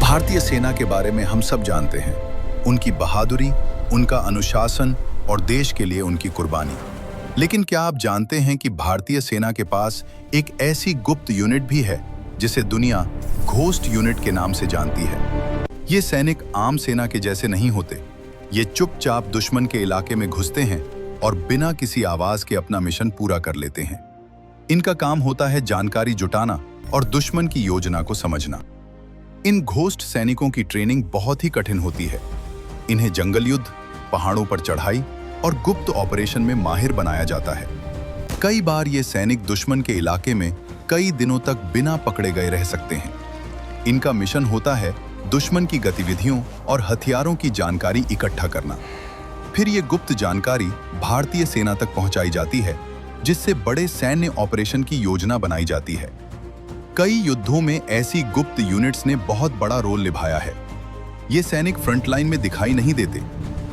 भारतीय सेना के बारे में हम सब जानते हैं, उनकी बहादुरी, उनका अनुशासन और देश के लिए उनकी कुर्बानी। लेकिन क्या आप जानते हैं कि भारतीय सेना के पास एक ऐसी गुप्त यूनिट भी है जिसे दुनिया घोस्ट यूनिट के नाम से जानती है। ये सैनिक आम सेना के जैसे नहीं होते। ये चुपचाप दुश्मन के इलाके में घुसते हैं और बिना किसी आवाज के अपना मिशन पूरा कर लेते हैं। इनका काम होता है जानकारी जुटाना और दुश्मन की योजना को समझना। इन घोस्ट सैनिकों की ट्रेनिंग बहुत ही कठिन होती है। इन्हें जंगल युद्ध, पहाड़ों पर चढ़ाई और गुप्त ऑपरेशन में माहिर बनाया जाता है। कई बार ये सैनिक दुश्मन के इलाके में कई दिनों तक बिना पकड़े गए रह सकते हैं। इनका मिशन होता है दुश्मन की गतिविधियों और हथियारों की जानकारी इकट्ठा करना। फिर ये गुप्त जानकारी भारतीय सेना तक पहुंचाई जाती है, जिससे बड़े सैन्य ऑपरेशन की योजना बनाई जाती है। कई युद्धों में ऐसी गुप्त यूनिट्स ने बहुत बड़ा रोल निभाया है। ये सैनिक फ्रंटलाइन में दिखाई नहीं देते,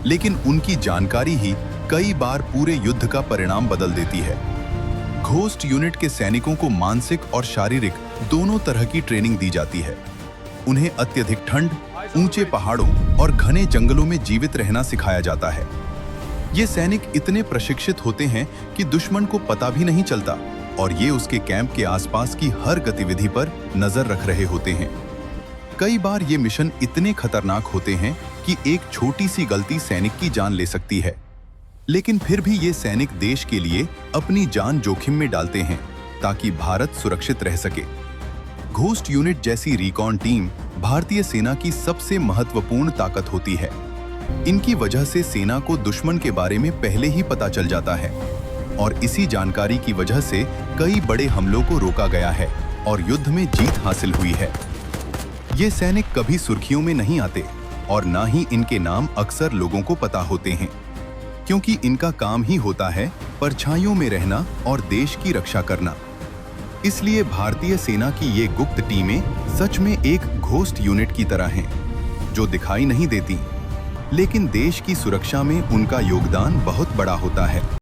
लेकिन उनकी जानकारी ही कई बार पूरे युद्ध का परिणाम बदल देती है। घोस्ट यूनिट के सैनिकों को मानसिक और शारीरिक दोनों तरह की ट्रेनिंग दी जाती है। उन्हें अत्यधिक ठंड, ऊंचे पहाड़ों और घने जंगलों में जीवित रहना सिखाया जाता है। ये सैनिक इतने प्रशिक्षित होते हैं कि दुश्मन को पता भी नहीं चलता और ये उसके कैंप के आसपास की हर गतिविधि पर नजर रख रहे होते हैं। कई बार ये मिशन इतने खतरनाक होते हैं कि एक छोटी सी गलती सैनिक की जान ले सकती है, लेकिन फिर भी ये सैनिक देश के लिए अपनी जान जोखिम में डालते हैं ताकि भारत सुरक्षित रह सके। घोस्ट यूनिट जैसी रिकॉन टीम भारतीय सेना की सबसे महत्वपूर्ण ताकत होती है। इनकी वजह से सेना को दुश्मन के बारे में पहले ही पता चल जाता है और इसी जानकारी की वजह से कई बड़े हमलों को रोका गया है और युद्ध में जीत हासिल हुई है। ये सैनिक कभी सुर्खियों में नहीं आते और ना ही इनके नाम अक्सर लोगों को पता होते हैं, क्योंकि इनका काम ही होता है परछाइयों में रहना और देश की रक्षा करना। इसलिए भारतीय सेना की ये गुप्त टीमें सच में एक घोस्ट यूनिट की तरह हैं, जो दिखाई नहीं देती, लेकिन देश की सुरक्षा में उनका योगदान बहुत बड़ा होता है।